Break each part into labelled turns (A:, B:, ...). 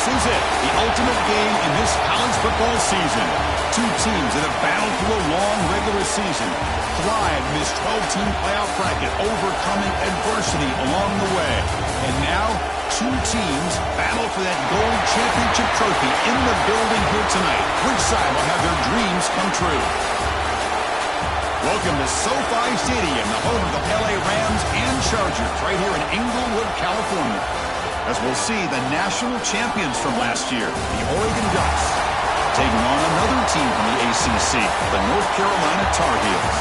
A: This is it, the ultimate game in this college football season. Two teams that have battled through a long regular season, thrived in this 12-team playoff bracket, overcoming adversity along the way. And now, two teams battle for that gold championship trophy in the building here tonight. Which side will have their dreams come true? Welcome to SoFi Stadium, the home of the LA Rams and Chargers, right here in Inglewood, California. As we'll see the national champions from last year, the Oregon Ducks, taking on another team from the ACC, the North Carolina Tar Heels.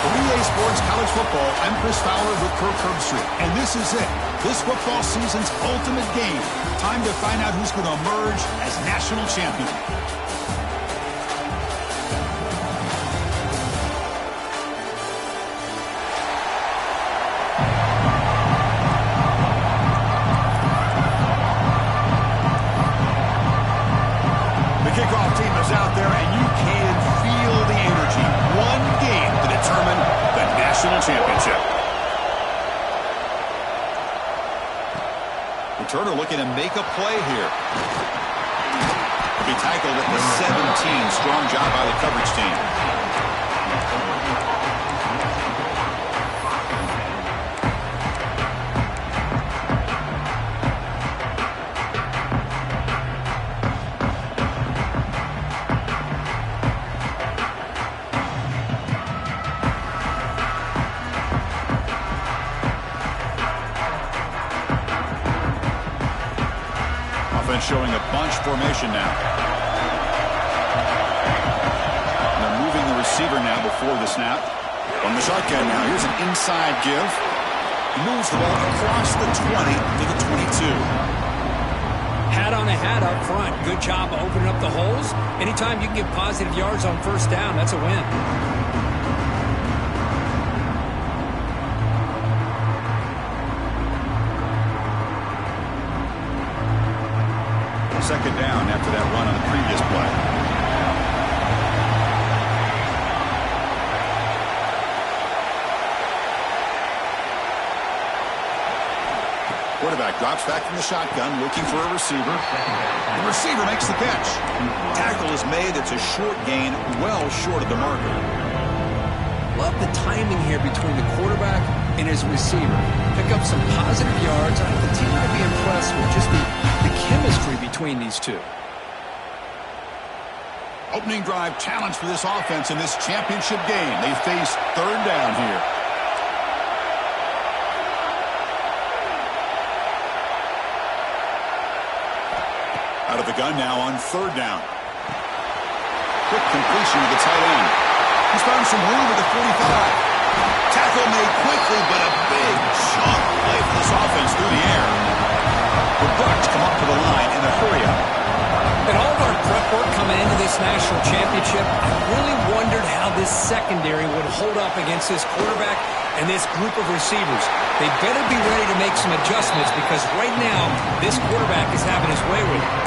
A: For EA Sports College Football, I'm Chris Fowler with Kirk Herbstreit, and this is it, this football season's ultimate game. Time to find out who's going to emerge as national champion. Kickoff team is out there, and you can feel the energy. One game to determine the national championship. Returner looking to make a play here. He'll be tackled at the 17. Strong job by the coverage team. Showing a bunch formation now. And they're moving the receiver now before the snap. On the shotgun now, here's an inside give. He moves the ball across the 20 to the 22.
B: Hat on a hat up front. Good job opening up the holes. Anytime you can get positive yards on first down, that's a win.
A: Second down after that run on the previous play. Quarterback drops back from the shotgun, looking for a receiver. The receiver makes the catch. Tackle is made. It's a short gain, well short of the marker.
B: Love the timing here between the quarterback and his receiver. Pick up some positive yards. I continue to be impressed with just the chemistry between these two.
A: Opening drive challenge for this offense in this championship game. They face third down here. Out of the gun now on third down. Quick completion to the tight end. He's found some room at the 45. Tackle made quickly, but a big chunk play for this offense through the air. The Bucs come up to the line in a hurry-up.
B: In all of our prep work coming into this national championship, I really wondered how this secondary would hold up against this quarterback and this group of receivers. They better be ready to make some adjustments because right now, this quarterback is having his way with it.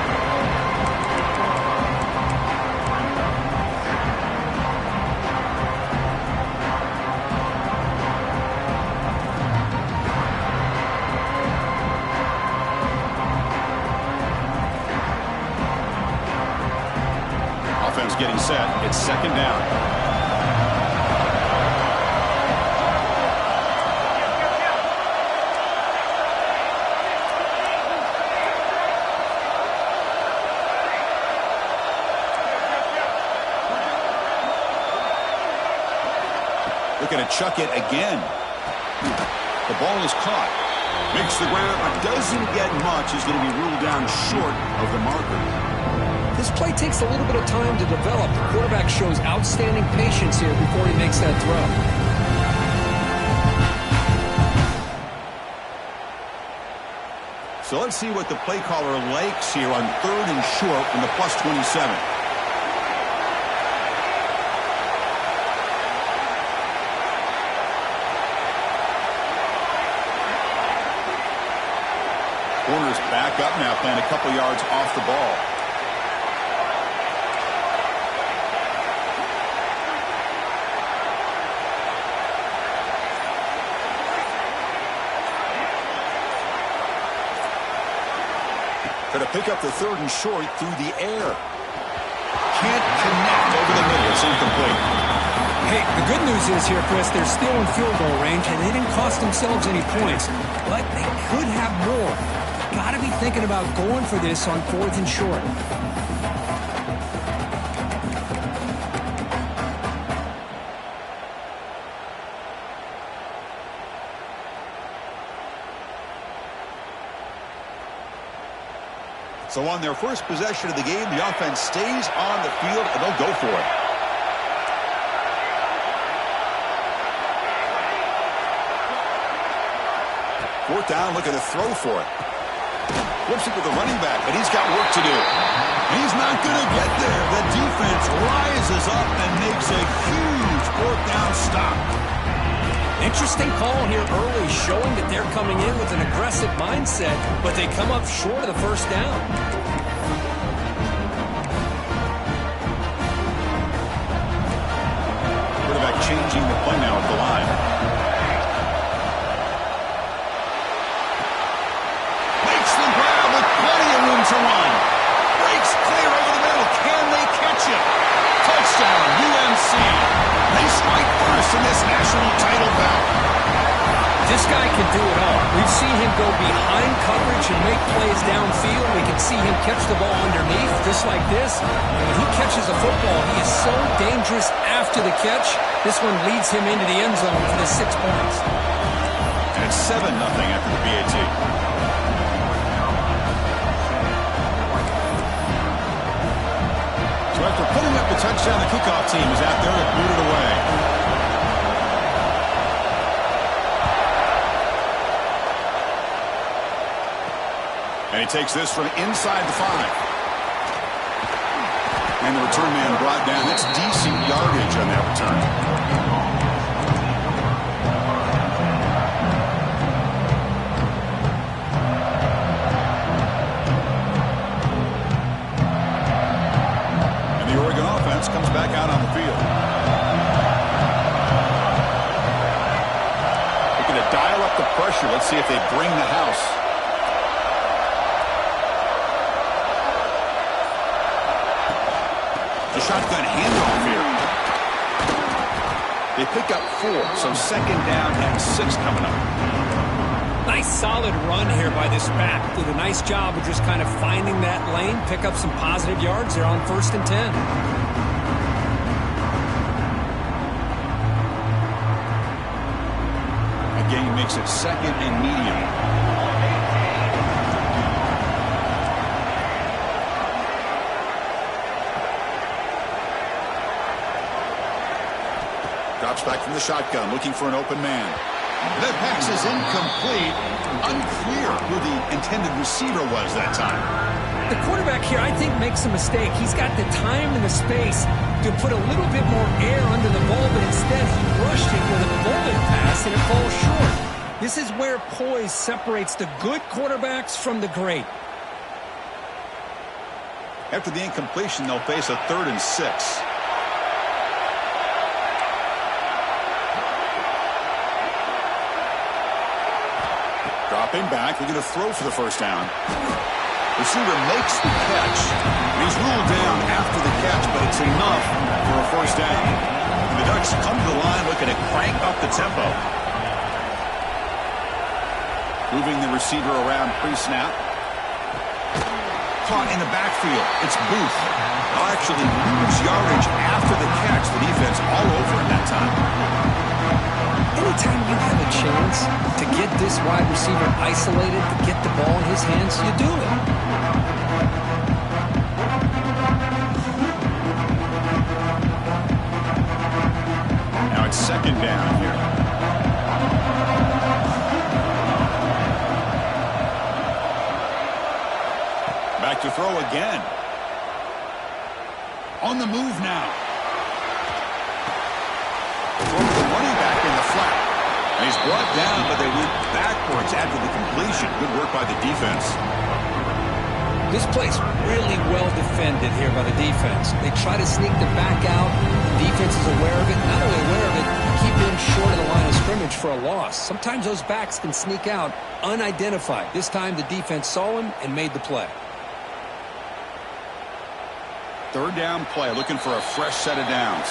A: Getting set. It's second down. Looking to chuck it again. The ball is caught. Makes the grab, but doesn't get much. He's going to be ruled down short of the marker.
B: This play takes a little bit of time to develop. The quarterback shows outstanding patience here before he makes that throw.
A: So let's see what the play caller likes here on third and short from the plus 27. Corner's back up now, playing a couple yards off the ball. Going to pick up the 3rd and short through the air. Can't connect over the middle. It's incomplete.
B: Hey, the good news is here, Chris, they're still in field goal range, and they didn't cost themselves any points. But they could have more. Got to be thinking about going for this on 4th and short.
A: So on their first possession of the game, the offense stays on the field, and they'll go for it. Fourth down, looking to throw for it. Flips it to the running back, but he's got work to do. He's not going to get there. The defense rises up and makes a huge 4th down stop.
B: Interesting call here early, showing that they're coming in with an aggressive mindset, but they come up short of the first down.
A: Quarterback changing the play now at the line. Makes the grab with plenty of room to run. Breaks clear over the middle. Can they catch him? Touchdown, UNC. They strike first in this national title bout.
B: This guy can do it all. We've seen him go behind coverage and make plays downfield. We can see him catch the ball underneath, just like this. And when he catches a football, he is so dangerous after the catch. This one leads him into the end zone for the 6 points.
A: And it's 7-0 after the PAT. So after putting up the touchdown, the kickoff team is out there to boot it away. And he takes this from inside the 5. And the return man brought down. That's decent yardage on that return. And the Oregon offense comes back out on the field. Looking to dial up the pressure. Let's see if they bring the house. Shotgun handoff here. They pick up 4, so 2nd down and 6 coming up.
B: Nice solid run here by this back. Did a nice job of just kind of finding that lane, pick up some positive yards. They're on 1st and 10.
A: Again, makes it 2nd and medium. Drops back from the shotgun, looking for an open man. That pass is incomplete. Unclear who the intended receiver was that time.
B: The quarterback here, I think, makes a mistake. He's got the time and the space to put a little bit more air under the ball, but instead he rushed it with a bullet pass, and it falls short. This is where poise separates the good quarterbacks from the great.
A: After the incompletion, they'll face a 3rd and 6. Dropping back, they're going to throw for the first down. Receiver makes the catch. He's ruled down after the catch, but it's enough for a first down. The Ducks come to the line looking to crank up the tempo. Moving the receiver around pre-snap. Caught in the backfield. It's Booth. They'll actually lose yardage after the catch. The defense all over in that time.
B: Anytime you have a chance to get this wide receiver isolated, to get the ball in his hands, you do it.
A: Now it's 2nd down here. Back to throw again. On the move now. Throw the running back in the flat. And he's brought down, but they went backwards after the completion. Good work by the defense.
B: This play's really well defended here by the defense. They try to sneak the back out. The defense is aware of it. Not only aware of it, keep him short of the line of scrimmage for a loss. Sometimes those backs can sneak out unidentified. This time the defense saw him and made the play.
A: Third down play, looking for a fresh set of downs.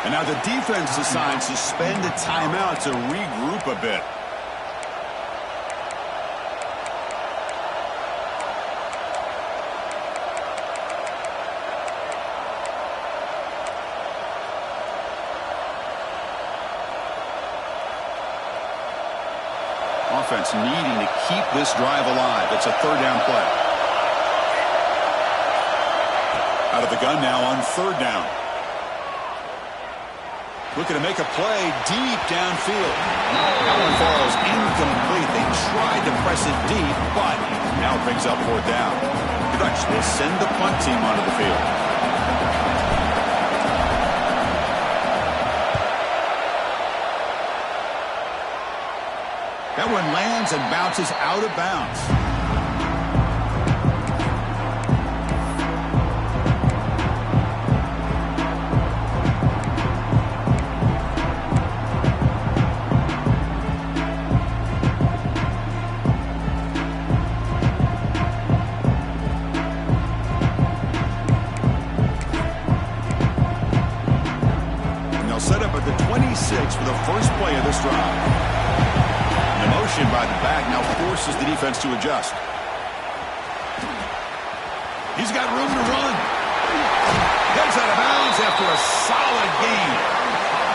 A: And now the defense decides to spend a timeout to regroup a bit. Offense needing to keep this drive alive. It's a third down play. Out of the gun now on third down. Looking to make a play deep downfield. That one falls incomplete. They tried to press it deep, but now it brings up fourth down. The Dutch will send the punt team onto the field. That one lands and bounces out of bounds. And they'll set up at the 26 for the first play of this drive. The motion by the back now forces the defense to adjust. He's got room to run. Gets out of bounds after a solid gain.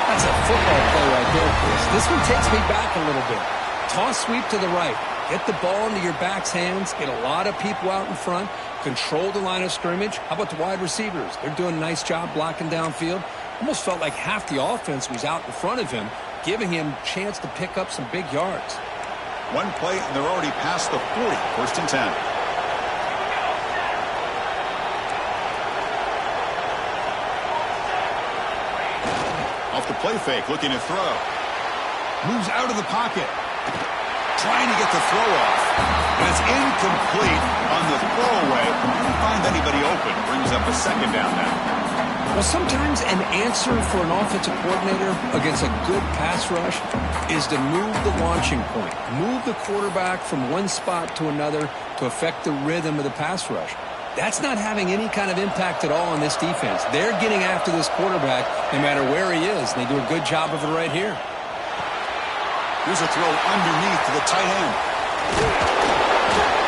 B: That's a football play right there, Chris. This one takes me back a little bit. Toss sweep to the right. Get the ball into your back's hands. Get a lot of people out in front. Control the line of scrimmage. How about the wide receivers? They're doing a nice job blocking downfield. Almost felt like half the offense was out in front of him, giving him a chance to pick up some big yards.
A: One play, and they're already past the 40. First and 10. Off the play fake, looking to throw. Moves out of the pocket. Trying to get the throw off. And it's incomplete on the throwaway. Couldn't find anybody open. Brings up a second down now.
B: Well, sometimes an answer for an offensive coordinator against a good pass rush is to move the launching point. Move the quarterback from one spot to another to affect the rhythm of the pass rush. That's not having any kind of impact at all on this defense. They're getting after this quarterback no matter where he is, and they do a good job of it right here.
A: Here's a throw underneath to the tight end.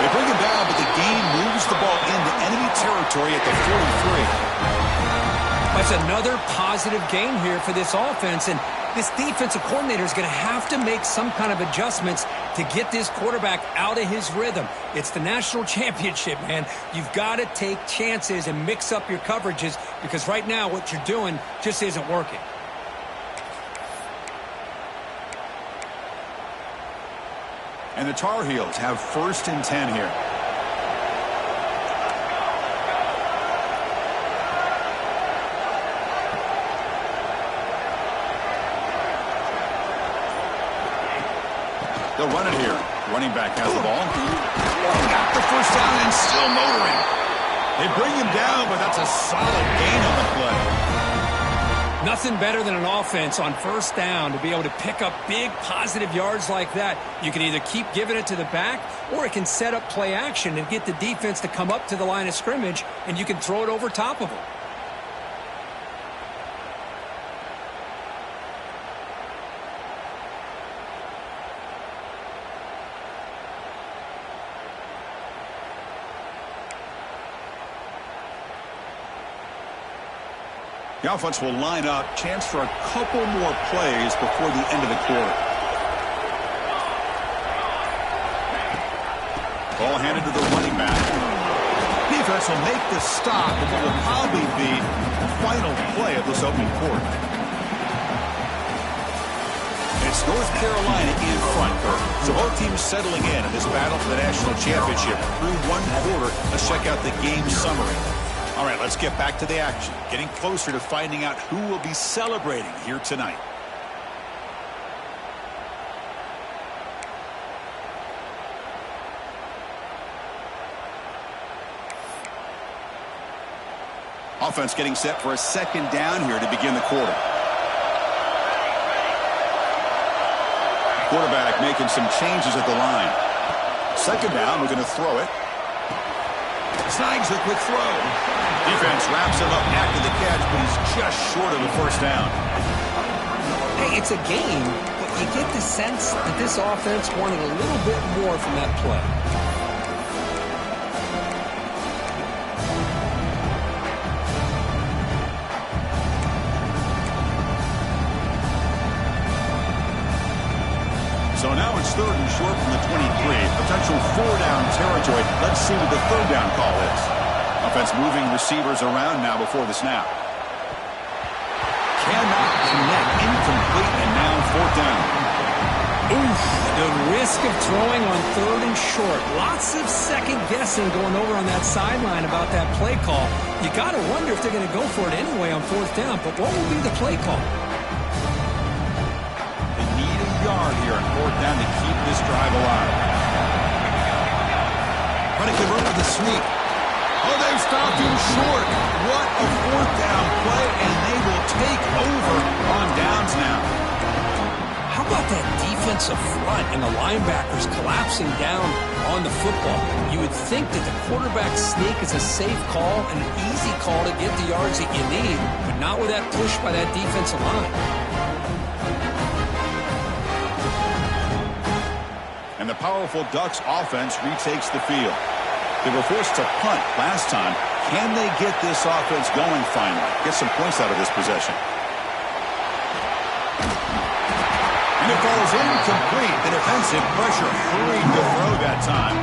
A: They bring him down, but the gain moves the ball into enemy territory at the 43.
B: That's another positive gain here for this offense, and this defensive coordinator is going to have to make some kind of adjustments to get this quarterback out of his rhythm. It's the national championship, man. You've got to take chances and mix up your coverages because right now what you're doing just isn't working.
A: And the Tar Heels have first and 10 here. They'll run it here. Running back has the ball. Got the first down and still motoring. They bring him down, but that's a solid gain on the play.
B: Nothing better than an offense on first down to be able to pick up big positive yards like that. You can either keep giving it to the back, or it can set up play action and get the defense to come up to the line of scrimmage, and you can throw it over top of them.
A: The offense will line up. Chance for a couple more plays before the end of the quarter. Ball handed to the running back. Defense will make the stop, and it will probably be the final play of this opening quarter. It's North Carolina in front, Kurt. So both teams settling in this battle for the national championship through one quarter. Let's check out the game summary. All right, let's get back to the action. Getting closer to finding out who will be celebrating here tonight. Offense getting set for a second down here to begin the quarter. Quarterback making some changes at the line. Second down, we're going to throw it. Snags the quick throw. Defense wraps him up after the catch, but he's just short of the first down.
B: Hey, it's a game, but you get the sense that this offense wanted a little bit more from that play.
A: So now it's 3rd and short from the 23. Potential 4-down territory. Let's see what the 3rd down call is. Offense moving receivers around now before the snap. Cannot connect. Incomplete, and now 4th down.
B: Oof, the risk of throwing on 3rd and short. Lots of second guessing going over on that sideline about that play call. You got to wonder if they're going to go for it anyway on 4th down, but what will be the play call?
A: Yard here on 4th down to keep this drive alive. Trying to convert with a sneak. Oh, they've stopped him short. What a 4th down play, and they will take over on downs now.
B: How about that defensive front and the linebackers collapsing down on the football? You would think that the quarterback sneak is a safe call and an easy call to get the yards that you need, but not with that push by that defensive line.
A: And the powerful Ducks offense retakes the field. They were forced to punt last time. Can they get this offense going finally? Get some points out of this possession. And it falls incomplete. The defensive pressure hurried to throw that time.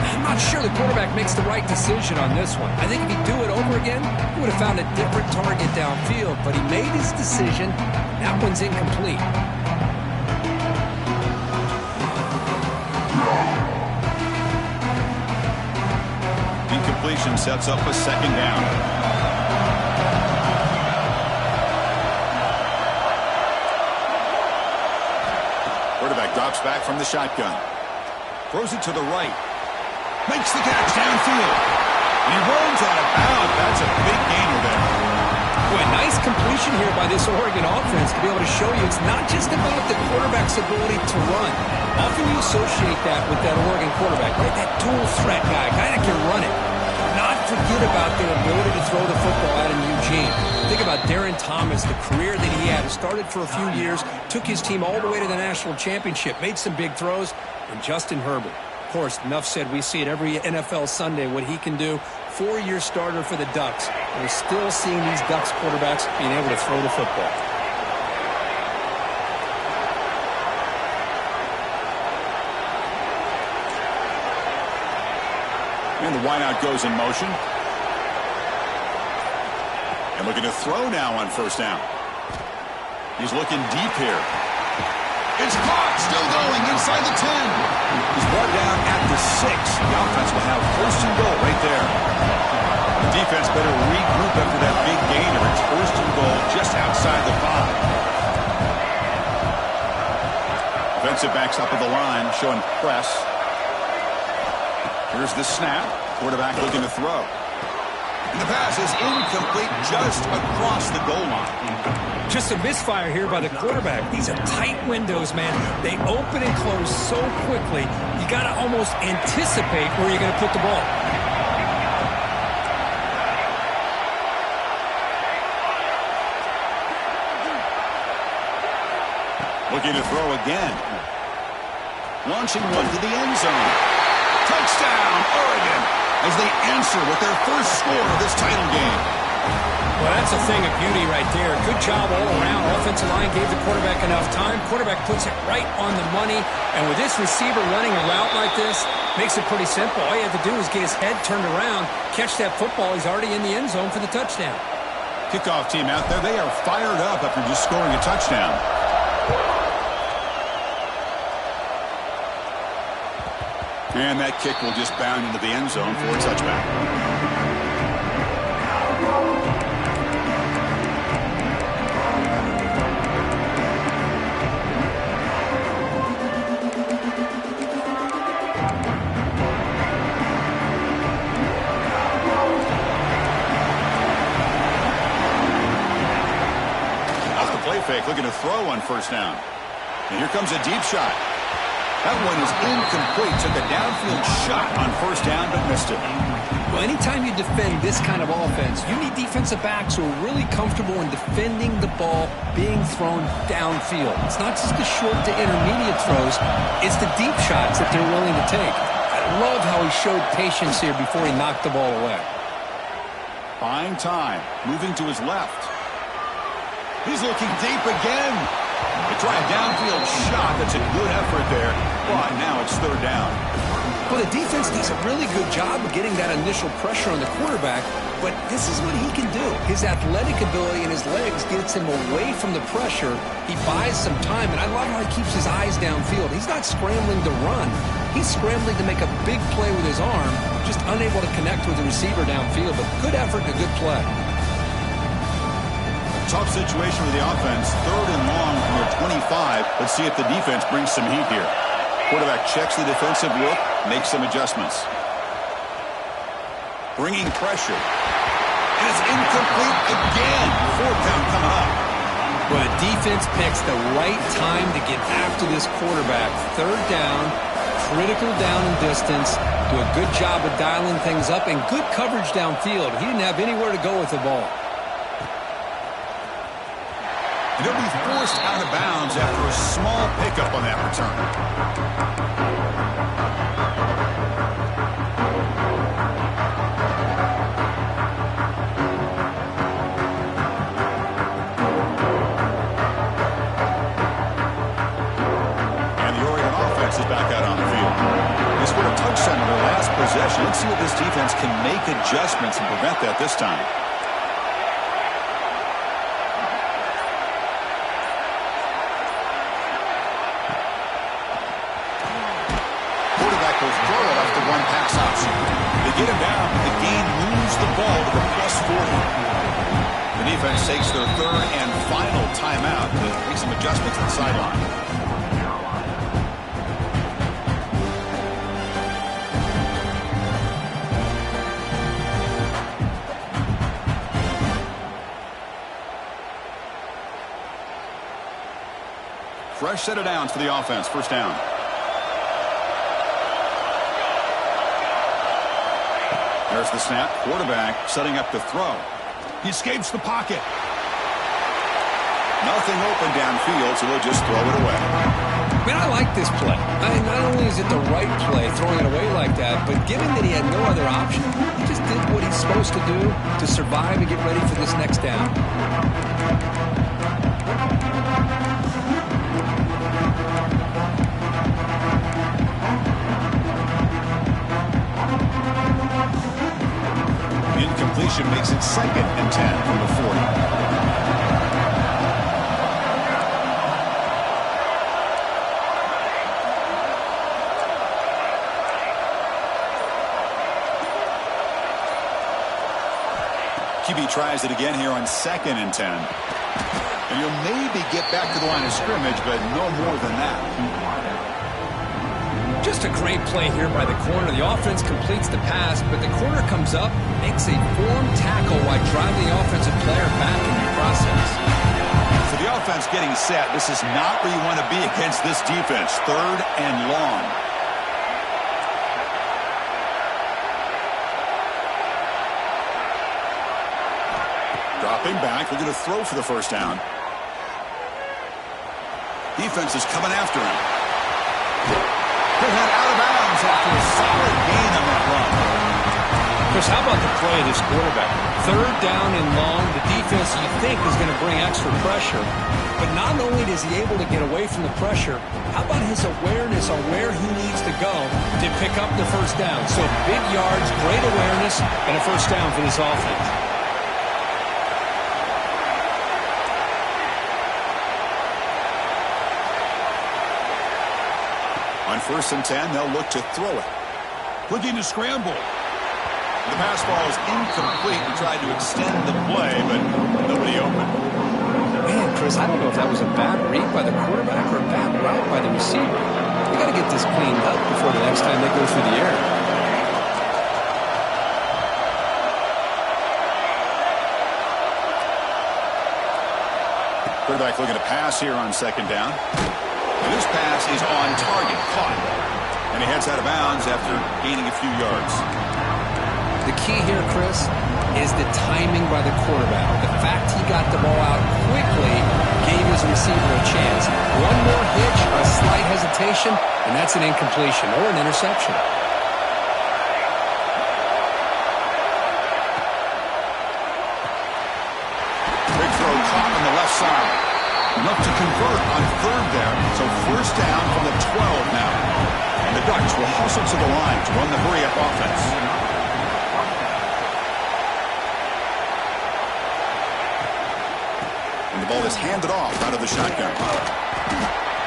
B: I'm not sure the quarterback makes the right decision on this one. I think if he'd do it over again, he would have found a different target downfield. But he made his decision. That one's incomplete.
A: Incompletion sets up a 2nd down. Quarterback drops back from the shotgun. Throws it to the right. Makes the catch downfield. And he runs out of bounds. That's a big gainer there.
B: Boy, nice completion here by this Oregon offense to be able to show you it's not just about the quarterback's ability to run. Often you associate that with that Oregon quarterback, right? That dual threat guy that can run it. Not forget about their ability to throw the football out in Eugene. Think about Darren Thomas, the career that he had. Started for a few years, took his team all the way to the national championship, made some big throws, and Justin Herbert. Of course, enough said, we see it every NFL Sunday what he can do. 4-year starter for the Ducks. And we're still seeing these Ducks quarterbacks being able to throw the football.
A: And the wideout goes in motion. And looking to throw now on 1st down. He's looking deep here. It's caught, still going inside the 10. He's brought down at the 6. The offense will have 1st and goal right there. The defense better regroup after that big gainer. It's 1st and goal just outside the 5. Defensive backs up at the line, showing press. Here's the snap. Quarterback looking to throw. And the pass is incomplete just across the goal line.
B: Just a misfire here by the quarterback. These are tight windows, man. They open and close so quickly, you got to almost anticipate where you're going to put the ball.
A: Looking to throw again. Launching one to the end zone. Touchdown, Oregon, as they answer with their first score of this title game.
B: Well, that's a thing of beauty right there. Good job all around. Offensive line gave the quarterback enough time. Quarterback puts it right on the money. And with this receiver running a route like this, makes it pretty simple. All you have to do is get his head turned around, catch that football. He's already in the end zone for the touchdown.
A: Kickoff team out there. They are fired up after just scoring a touchdown. And that kick will just bound into the end zone for a touchback. Off the play fake, looking to throw on 1st down. And here comes a deep shot. That one is incomplete. Took a downfield shot on 1st down, but missed it.
B: Well, anytime you defend this kind of offense, you need defensive backs who are really comfortable in defending the ball being thrown downfield. It's not just the short to intermediate throws, it's the deep shots that they're willing to take. I love how he showed patience here before he knocked the ball away.
A: Buying time, moving to his left. He's looking deep again. They try a downfield shot. That's a good effort there, but now it's third down.
B: Well, the defense does a really good job of getting that initial pressure on the quarterback, but this is what he can do. His athletic ability and his legs gets him away from the pressure. He buys some time, and I love how he keeps his eyes downfield. He's not scrambling to run. He's scrambling to make a big play with his arm, just unable to connect with the receiver downfield, but good effort and a good play.
A: Tough situation for the offense. Third and long from their 25. Let's see if the defense brings some heat here. Quarterback checks the defensive look, makes some adjustments. Bringing pressure. And it's incomplete again. Fourth down coming up.
B: But the defense picks the right time to get after this quarterback. Third down, critical down and distance. Do a good job of dialing things up and good coverage downfield. He didn't have anywhere to go with the ball.
A: And he'll be forced out of bounds after a small pickup on that return. Is back out on the field. They scored a touchdown in their last possession. Let's see if this defense can make adjustments and prevent that this time. Quarterback will throw it after one pass option. They get him down, but the gain moves the ball to the +40. The defense takes their third and final timeout to make some adjustments at the sideline. Fresh set of downs for the offense. First down. There's the snap. Quarterback setting up the throw. He escapes the pocket. Nothing open downfield, so they'll just throw it away.
B: Man, I like this play. I mean, not only is it the right play, throwing it away like that, but given that he had no other option, he just did what he's supposed to do to survive and get ready for this next down.
A: Incompletion makes it 2nd and 10 from the 40. QB tries it again here on 2nd and 10. And you'll maybe get back to the line of scrimmage, but no more than that.
B: Just a great play here by the corner. The offense completes the pass, but the corner comes up, makes a forward tackle while driving the offensive player back in the process.
A: So the offense getting set. This is not where you want to be against this defense. Third and long. Dropping back, looking to throw for the first down. Defense is coming after him. He'll head out of bounds after a solid gain on that run.
B: Chris, how about the play of this quarterback? Third down and long. The defense, you think, is going to bring extra pressure. But not only is he able to get away from the pressure, how about his awareness on where he needs to go to pick up the first down? So big yards, great awareness, and a first down for this offense.
A: On 1st and 10, they'll look to throw it. Looking to scramble. The pass ball is incomplete. We tried to extend the play, but nobody open.
B: Man, Chris, I don't know if that was a bad read by the quarterback or a bad route by the receiver. We got to get this cleaned up before the next time they go through the air.
A: Quarterback looking to pass here on 2nd down. And this pass is on target, caught. And he heads out of bounds after gaining a few yards.
B: The key here, Chris, is the timing by the quarterback. The fact he got the ball out quickly gave his receiver a chance. One more hitch, a slight hesitation, and that's an incompletion or an interception.
A: Big throw caught on the left side. Enough to convert on third there. So first down from the 12 now. And the Ducks will hustle to the line to run the hurry-up offense. And the ball is handed off out of the shotgun.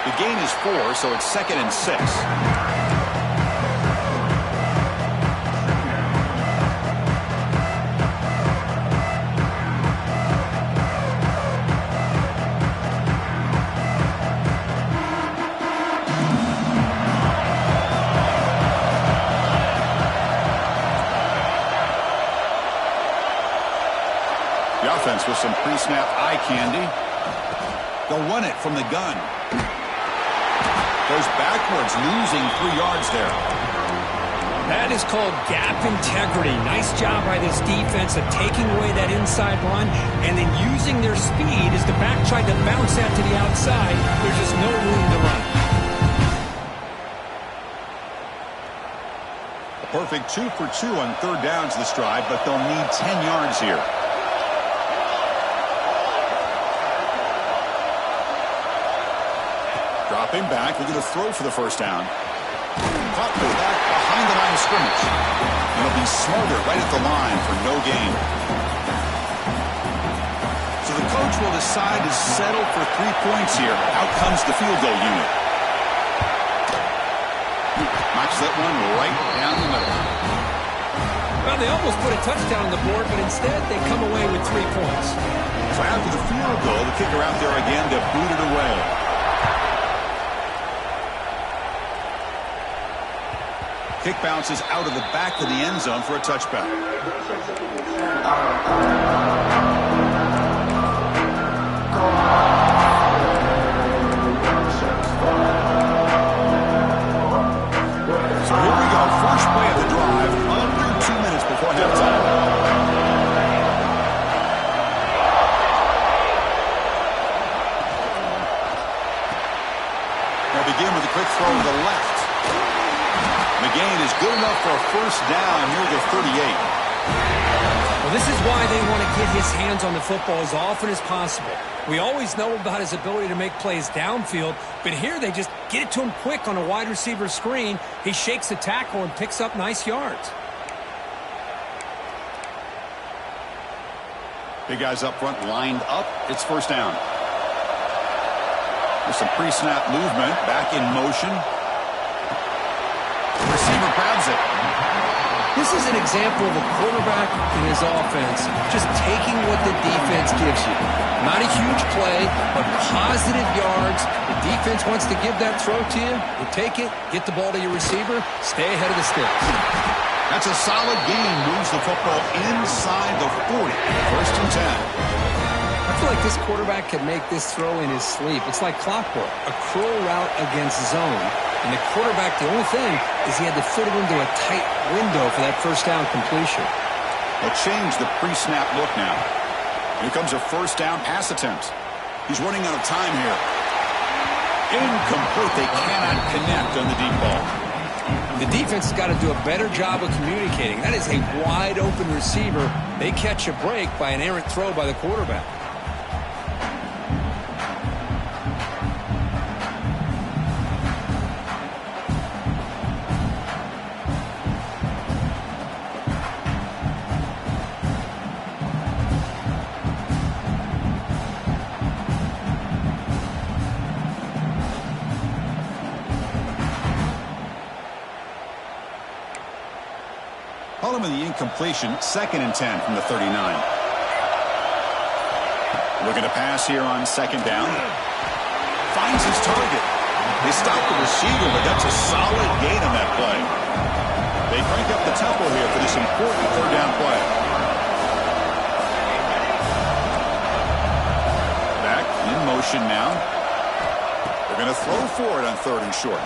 A: The gain is 4, so it's 2nd and 6. With some pre-snap eye candy. They'll run it from the gun. Goes backwards, losing 3 yards there.
B: That is called gap integrity. Nice job by this defense of taking away that inside run and then using their speed as the back tried to bounce that to the outside. There's just no room to run.
A: A perfect 2 for 2 on third downs this drive, but they'll need 10 yards here. Dropping back, looking to throw for the first down. Caught with that behind the line of scrimmage. And it'll be Smolder right at the line for no gain. So the coach will decide to settle for 3 points here. Out comes the field goal unit. Knocks that one right down the middle.
B: Well, they almost put a touchdown on the board, but instead they come away with 3 points.
A: So after the field goal, the kicker out there again to boot it away. Kick bounces out of the back of the end zone for a touchback. So here we go. First play of the drive. Under 2 minutes before halftime. They'll begin with a quick throw to the left. The gain is good enough for a first down near the 38.
B: Well, this is why they want to get his hands on the football as often as possible. We always know about his ability to make plays downfield, but here they just get it to him quick on a wide receiver screen. He shakes the tackle and picks up nice yards.
A: Big guys up front lined up. It's first down. There's some pre-snap movement. Back in motion. Receiver grabs it.
B: This is an example of a quarterback in his offense just taking what the defense gives you. Not a huge play, but positive yards. The defense wants to give that throw to you. You take it, get the ball to your receiver, stay ahead of the sticks.
A: That's a solid gain. Moves the football inside the 40. First and 10.
B: I feel like this quarterback could make this throw in his sleep. It's like clockwork, a curl route against zone. And the quarterback, the only thing is he had to fit it into a tight window for that first down completion.
A: They'll change the pre-snap look now. Here comes a first down pass attempt. He's running out of time here. Incomplete. They cannot connect on the deep ball.
B: The defense has got to do a better job of communicating. That is a wide open receiver. They catch a break by an errant throw by the quarterback.
A: With the incompletion, 2nd and 10 from the 39. Looking to pass here on 2nd down. Finds his target. They stop the receiver, but that's a solid gain on that play. They crank up the tempo here for this important third down play. Back in motion now. They're going to throw for it on 3rd and short.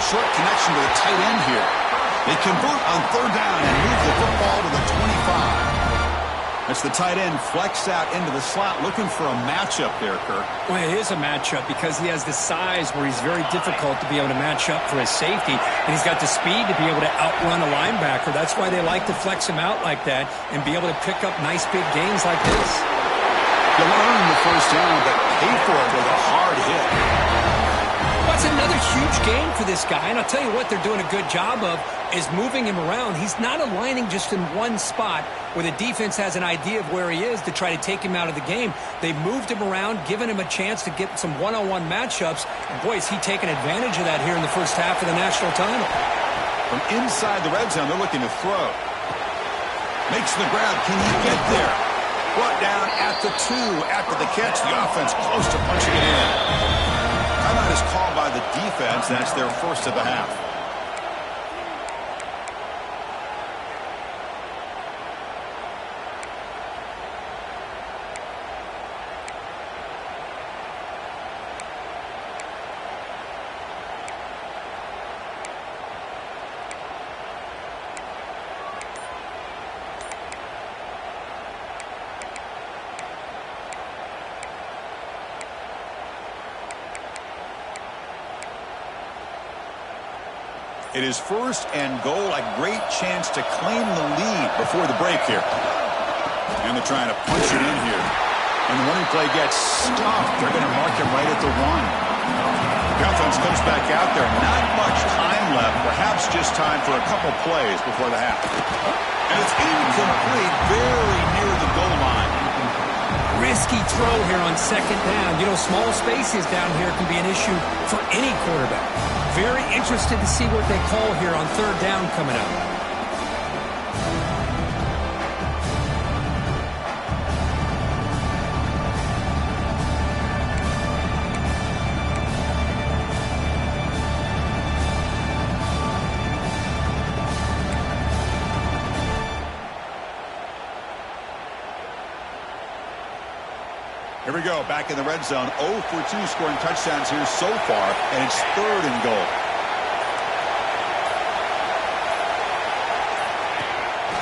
A: Short connection to the tight end here. They convert on third down and move the football to the 25. That's the tight end flex out into the slot, looking for a matchup there, Kirk.
B: Well, it is a matchup because he has the size where he's very difficult to be able to match up for his safety, and he's got the speed to be able to outrun a linebacker. That's why they like to flex him out like that and be able to pick up nice big gains like this.
A: You want to earn the first down, but pay for it with a hard hit.
B: That's another huge gain for this guy, and I'll tell you what they're doing a good job of is moving him around. He's not aligning just in one spot where the defense has an idea of where he is to try to take him out of the game. They've moved him around, given him a chance to get some one-on-one matchups. And boy, is he taking advantage of that here in the first half of the national title.
A: From inside the red zone, they're looking to throw. Makes the grab. Can he get there? Brought down at the 2 after the catch. The offense close to punching it in. Timeout is called by the defense. That's their first of the half. It is first and goal, a great chance to claim the lead before the break here. And they're trying to punch it in here. And the running play gets stopped. They're going to mark him right at the 1. The offense comes back out there. Not much time left. Perhaps just time for a couple plays before the half. And it's incomplete, very near the goal line.
B: Risky throw here on second down. You know, small spaces down here can be an issue for any quarterback. Very interested to see what they call here on third down coming up.
A: Here we go, back in the red zone. 0 for 2 scoring touchdowns here so far, and it's third and goal.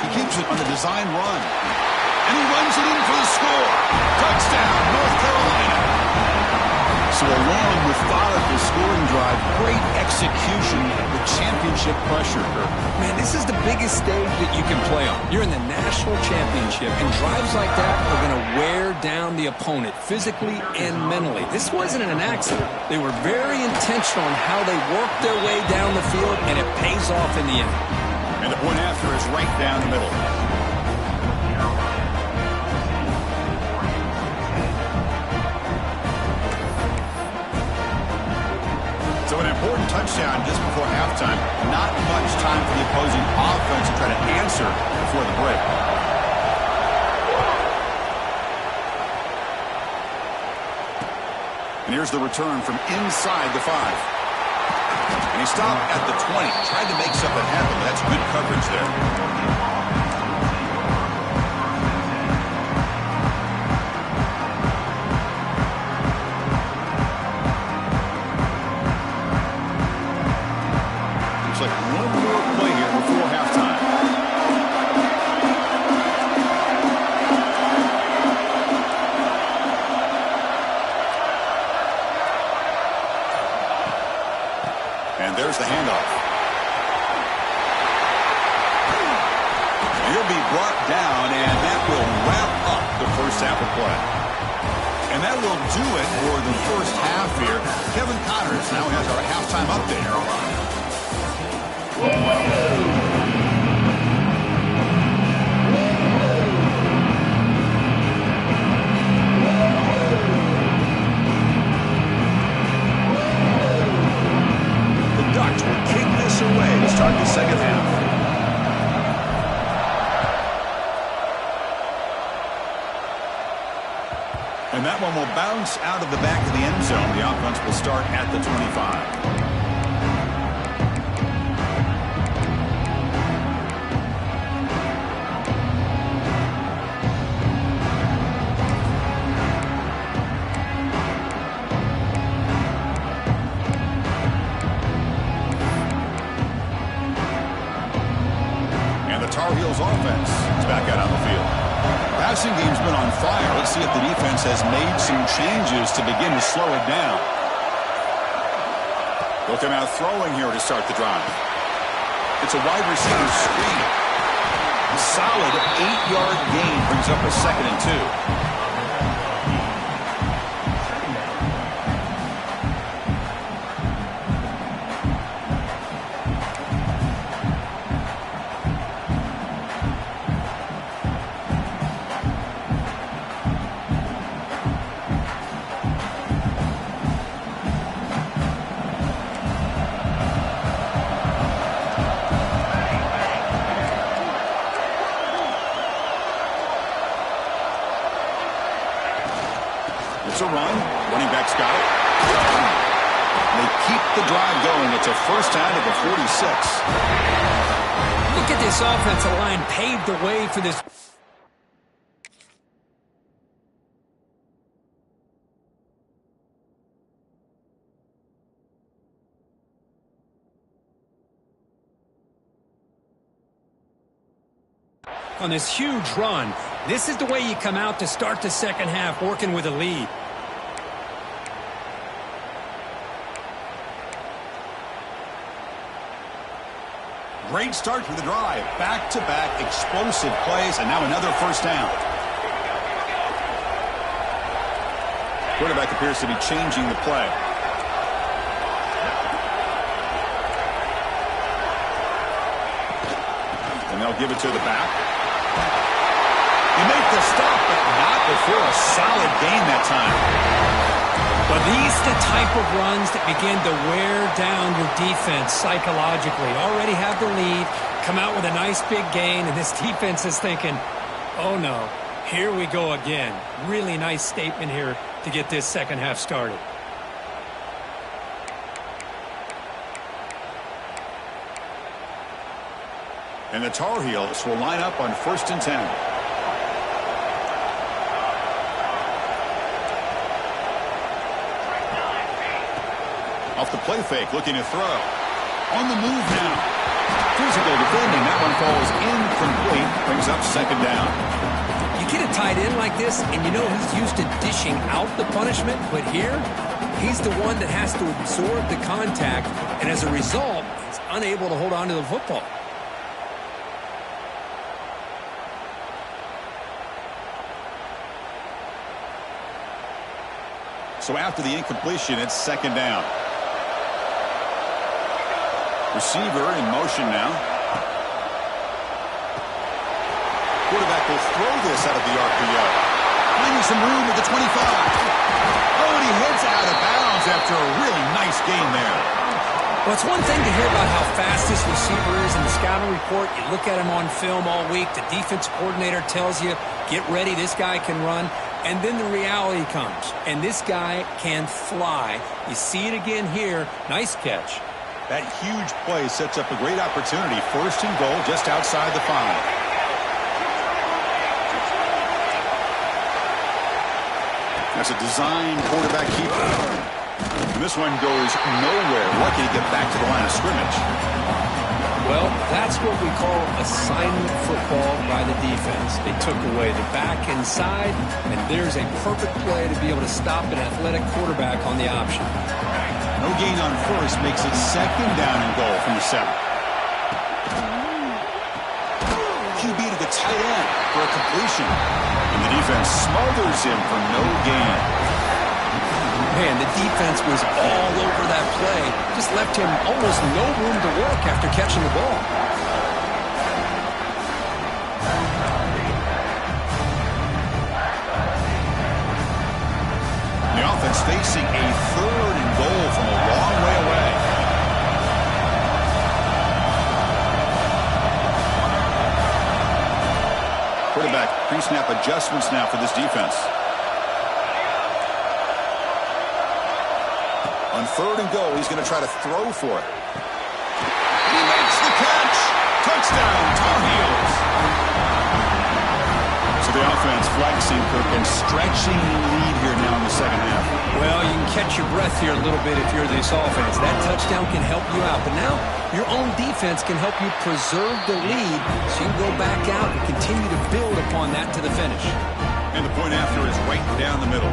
A: He keeps it on the design run. And he runs it in for the score. Touchdown, North Carolina. So a long, methodical scoring drive. Great execution with championship pressure.
B: Man, this is the biggest stage that you can play on. You're in the national championship, and drives like that are going to wear down the opponent physically and mentally. This wasn't an accident. They were very intentional in how they worked their way down the field, and it pays off in the end.
A: And the point after is right down the middle. So an important touchdown just before halftime. Not much time for the opposing offense to try to answer before the break. And here's the return from inside the 5. And he stopped at the 20. Tried to make something happen, but that's good coverage there. There's the handoff. He'll be brought down, and that will wrap up the first half of play. And that will do it for the first half here. Kevin Connors now has our halftime update. Ducks will kick this away to start the second half. And that one will bounce out of the back of the end zone. The offense will start at the 25. Heels offense is back out on the field. Passing game's been on fire. Let's see if the defense has made some changes to begin to slow it down. They'll come out throwing here to start the drive. It's a wide receiver screen. A solid 8-yard gain brings up a 2nd and 2. It's a run. Running back's got it. They keep the drive going. It's a first down at the 46.
B: Look at this offensive line paved the way for this. On this huge run. This is the way you come out to start the second half, working with a lead.
A: Great start to the drive. Back-to-back explosive plays, and now another first down. Quarterback appears to be changing the play. And they'll give it to the back. You make the stop, but not before a solid gain that time.
B: But these are the type of runs that begin to wear down your defense psychologically. Already have the lead, come out with a nice big gain, and this defense is thinking, oh no, here we go again. Really nice statement here to get this second half started.
A: And the Tar Heels will line up on 1st and 10. Off the play fake, looking to throw. On the move now. Physical defending. That one falls incomplete. Brings up 2nd down.
B: You get a tight end like this, and you know he's used to dishing out the punishment, but here, he's the one that has to absorb the contact, and as a result, he's unable to hold on to the football.
A: So after the incompletion, it's 2nd down. Receiver in motion now. Quarterback will throw this out of the RPO. Finding some room at the 25. Oh, and he heads out of bounds after a really nice game there.
B: Well, it's one thing to hear about how fast this receiver is in the scouting report. You look at him on film all week. The defense coordinator tells you, get ready, this guy can run. And then the reality comes, and this guy can fly. You see it again here. Nice catch.
A: That huge play sets up a great opportunity. 1st and goal just outside the 5. That's a design quarterback keeper. And this one goes nowhere. Lucky to get back to the line of scrimmage.
B: Well, that's what we call assignment football by the defense. They took away the back inside, and there's a perfect play to be able to stop an athletic quarterback on the option.
A: No gain on 1st makes it 2nd down and goal from the 7. QB to the tight end for a completion. And the defense smothers him for no gain.
B: Man, the defense was all over that play. Just left him almost no room to work after catching the ball.
A: The offense facing a 3rd and goal from a long way away. Quarterback pre-snap adjustments now for this defense. On 3rd and goal, he's going to try to throw for it. He makes the catch. Touchdown, Tar Heels. So the offense flexing, Kirk, and stretching the lead here now in the second half.
B: Well, you can catch your breath here a little bit if you're this offense. That touchdown can help you out. But now your own defense can help you preserve the lead so you can go back out and continue to build upon that to the finish.
A: And the point after is right down the middle.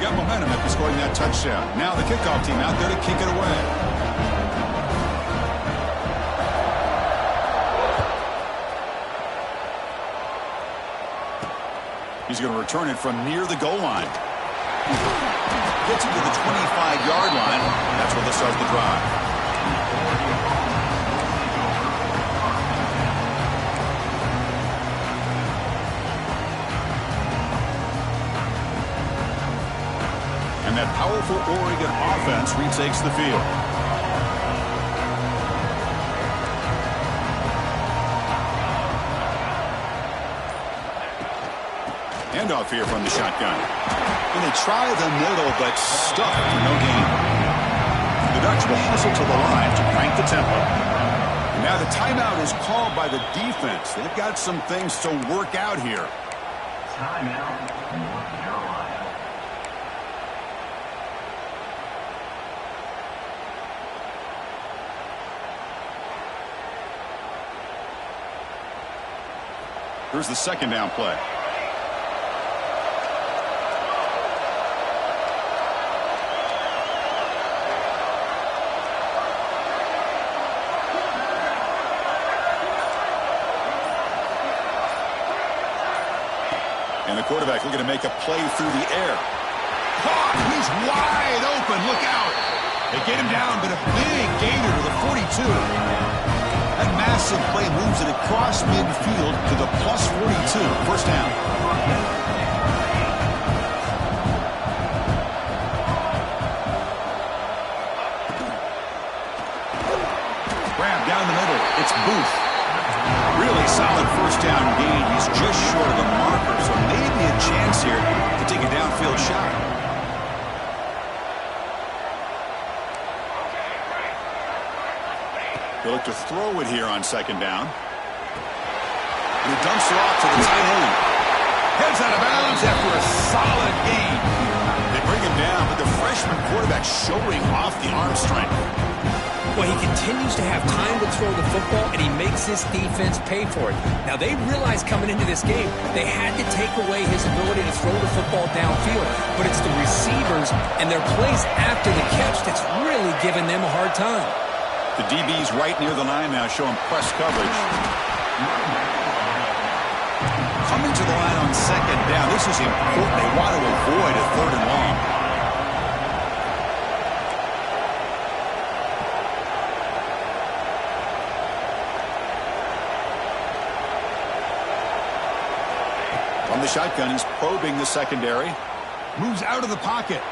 A: Got momentum after scoring that touchdown. Now the kickoff team out there to kick it away. He's going to return it from near the goal line. Gets it to the 25-yard line. That's where they start the drive. And that powerful Oregon offense retakes the field. Handoff here from the shotgun. And they try the middle, but stuck for no gain. The Ducks will hustle to the line to crank the tempo. And now the timeout is called by the defense. They've got some things to work out here.
C: Timeout, North Carolina.
A: Here's the second down play. And the quarterback looking to make a play through the air. Caught! He's wide open. Look out. They get him down, but a big gainer to the 42. That massive play moves it across midfield to the plus 42. First down. Grab down the middle. It's Booth. Really solid first down gain. He's just short of the marker, so maybe a chance here to take a downfield shot. They look to throw it here on second down. And he dumps it off to the tight end. Heads out of bounds after a solid gain. They bring him down, but the freshman quarterback showing off the arm strength.
B: Well, he continues to have time to throw the football, and he makes this defense pay for it. Now, they realized coming into this game they had to take away his ability to throw the football downfield, but it's the receivers and their plays after the catch that's really giving them a hard time.
A: The DB's right near the line now showing press coverage. Coming to the line on second down. This is important. They want to avoid a third and long. From the shotgun, he's probing the secondary. Moves out of the pocket.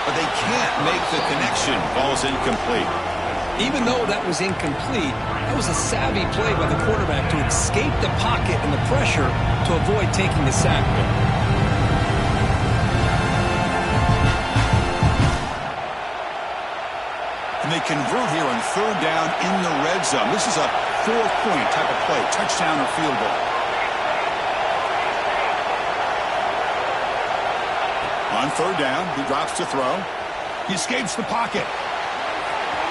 A: But they can't make the connection. Ball's incomplete.
B: Even though that was incomplete, that was a savvy play by the quarterback to escape the pocket and the pressure to avoid taking the sack.
A: And they convert here on third down in the red zone. This is a 4-point type of play, touchdown or field goal. On third down, he drops to throw. He escapes the pocket.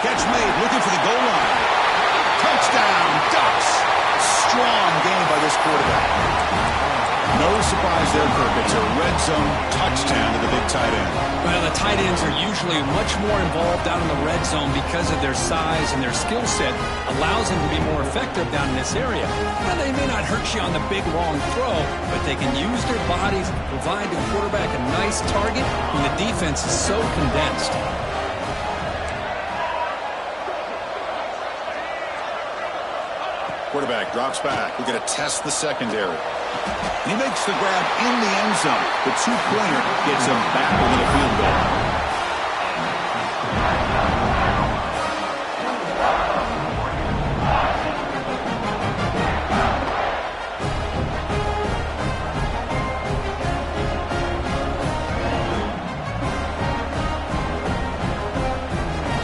A: Catch made, looking for the goal line. Touchdown, Ducks. Strong game by this quarterback. No surprise there, Kirk. It's a red zone touchdown to the big tight end.
B: Well, the tight ends are usually much more involved down in the red zone because of their size and their skill set allows them to be more effective down in this area. Now, they may not hurt you on the big, long throw, but they can use their bodies to provide the quarterback a nice target when the defense is so condensed.
A: Quarterback drops back. We're going to test the secondary. He makes the grab in the end zone. The two-pointer gets him back within a field goal.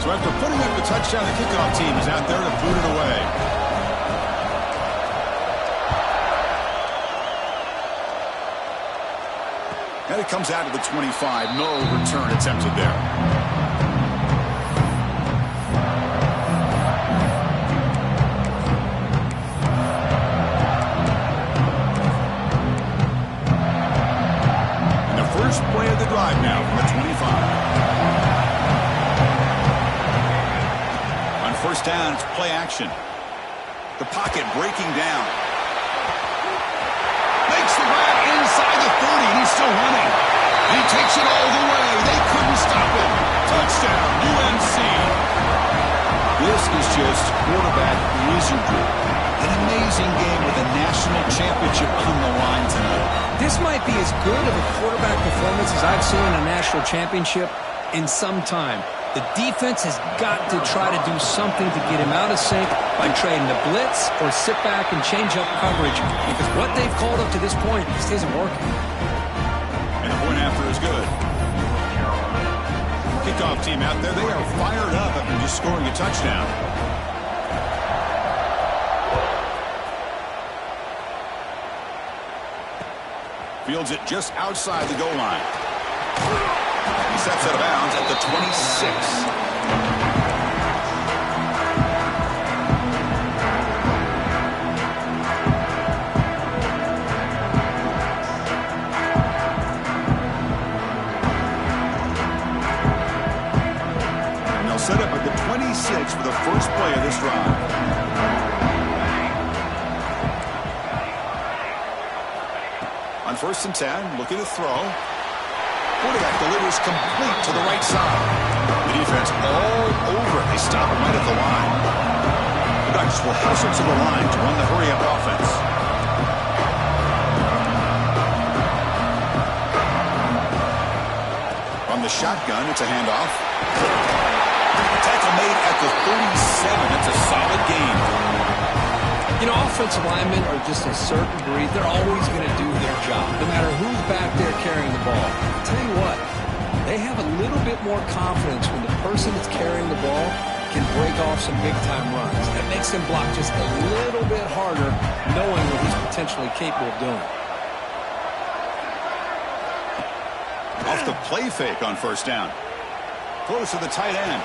A: So after putting up the touchdown, the kickoff team is out there to boot it away. And it comes out to the 25. No return attempted there. And the first play of the drive now from the 25. On first down, it's play action. The pocket breaking down. Makes the grab inside the 30, and he's still running. He takes it all the way. They couldn't stop him. Touchdown, UNC. This is just quarterback wizardry. An amazing game with a national championship on the line tonight.
B: This might be as good of a quarterback performance as I've seen in a national championship in some time. The defense has got to try to do something to get him out of sync by trading the blitz or sit back and change up coverage, because what they've called up to this point just isn't working.
A: And the point after is good. Kickoff team out there, they are fired up after just scoring a touchdown. Fields it just outside the goal line. He steps out of bounds at the 26. And they'll set up at the 26 for the first play of this drive. On first and 10, looking to throw. Quarterback delivers complete to the right side. The defense all over it. They stop him right at the line. The Ducks will hustle to the line to run the hurry-up offense. From the shotgun, it's a handoff. Tackle made at the 37. It's a solid gain.
B: You know, offensive linemen are just a certain breed. They're always going to do their job, no matter who's back there carrying the ball. I'll tell you what, they have a little bit more confidence when the person that's carrying the ball can break off some big-time runs. That makes them block just a little bit harder, knowing what he's potentially capable of doing.
A: Off the play fake on first down. Close to the tight end.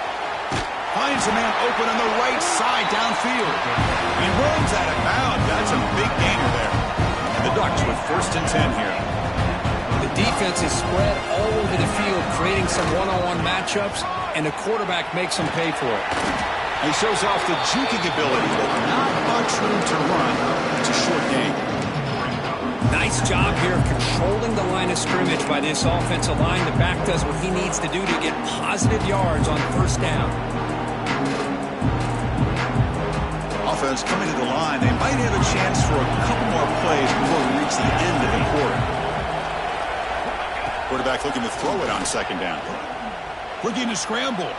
A: Finds a man open on the right side downfield. He runs out of bounds. That's a big gainer there. And the Ducks with first and 10 here.
B: The defense is spread all over the field, creating some one-on-one matchups, and the quarterback makes them pay for it.
A: He shows off the juking ability, but not much room to run. It's a short game.
B: Nice job here of controlling the line of scrimmage by this offensive line. The back does what he needs to do to get positive yards on first down.
A: Offense coming to the line. They might have a chance for a couple more plays before we reach the end of the quarter. Quarterback looking to throw it on second down. Looking to scramble.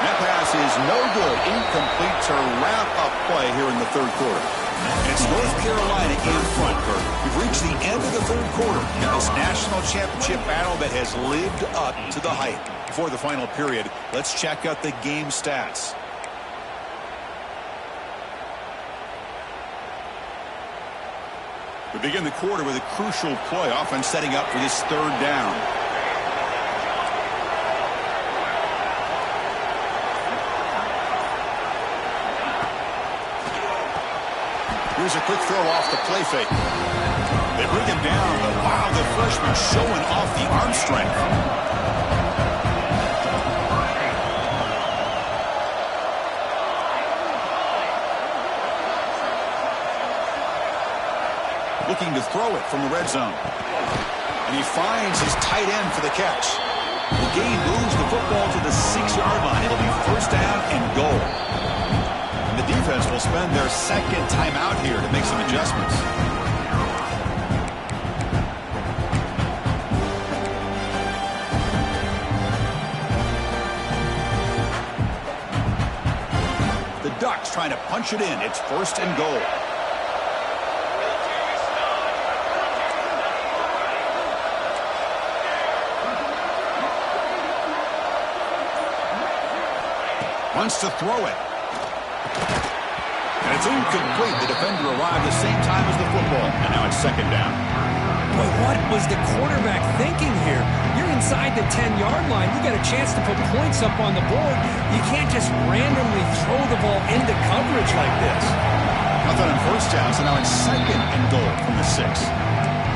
A: That pass is no good. Incomplete to wrap up play here in the third quarter. And it's North Carolina in front, Kurt. We've reached the end of the third quarter in this national championship battle that has lived up to the hype. Before the final period, let's check out the game stats. We begin the quarter with a crucial play, offense setting up for this third down. Here's a quick throw off the play fake. They bring him down, but wow, the freshman showing off the arm strength. Looking to throw it from the red zone. And he finds his tight end for the catch. The gain moves the football to the 6-yard line. It'll be first down and goal. And the defense will spend their second timeout here to make some adjustments. The Ducks trying to punch it in. It's first and goal. Wants to throw it. And it's incomplete. The defender arrived the same time as the football. And now it's second down.
B: But what was the quarterback thinking here? You're inside the 10-yard line. You got a chance to put points up on the board. You can't just randomly throw the ball into coverage like this.
A: Nothing on first down, so now it's second and goal from the 6.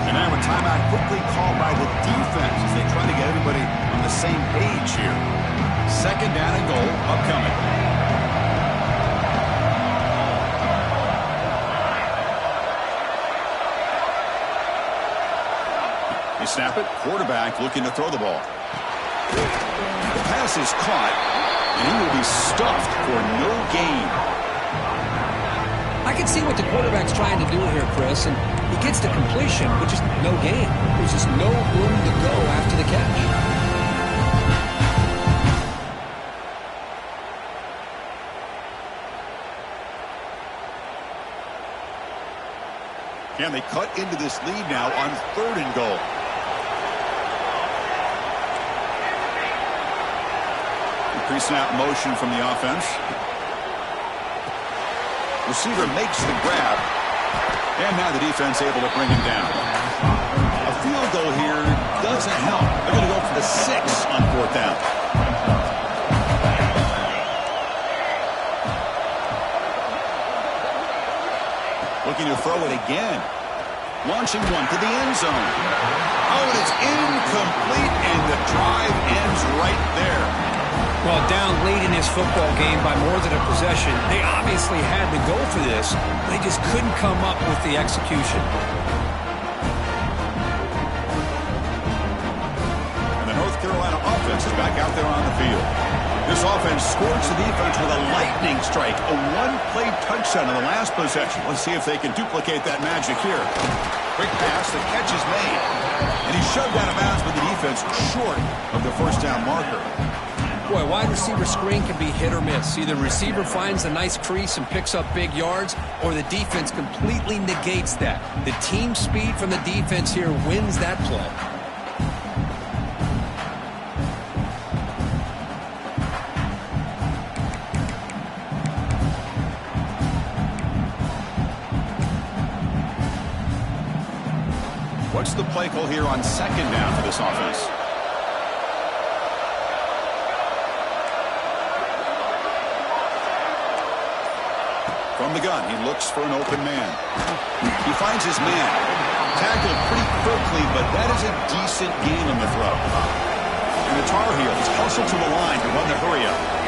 A: And now a timeout quickly called by the defense as they try to get everybody on the same page here. Second down and goal upcoming. They snap it. Quarterback looking to throw the ball. The pass is caught, and he will be stuffed for no gain.
B: I can see what the quarterback's trying to do here, Chris, and he gets the completion, but just no gain. There's just no room to go after the catch.
A: Can they cut into this lead now on third and goal? Pre-snap motion from the offense. Receiver makes the grab. And now the defense able to bring him down. A field goal here doesn't help. They're going to go for the 6 on fourth down. Looking to throw it again. Launching one to the end zone. Oh, and it's incomplete, and the drive ends right there.
B: Well, down late in his football game by more than a possession, they obviously had to go for this. They just couldn't come up with the execution.
A: And the North Carolina offense is back out there on the field. This offense scorched the defense with a lightning strike, a one-play touchdown in the last possession. Let's see if they can duplicate that magic here. Quick pass, the catch is made. And he shoved out of bounds with the defense short of the first down marker.
B: Boy, wide receiver screen can be hit or miss. Either receiver finds a nice crease and picks up big yards, or the defense completely negates that. The team speed from the defense here wins that play.
A: What's the play call here on second down for this offense? From the gun, he looks for an open man. He finds his man. Tackled pretty quickly, but that is a decent gain on the throw. And the Tar Heels hustle to the line to run the hurry up.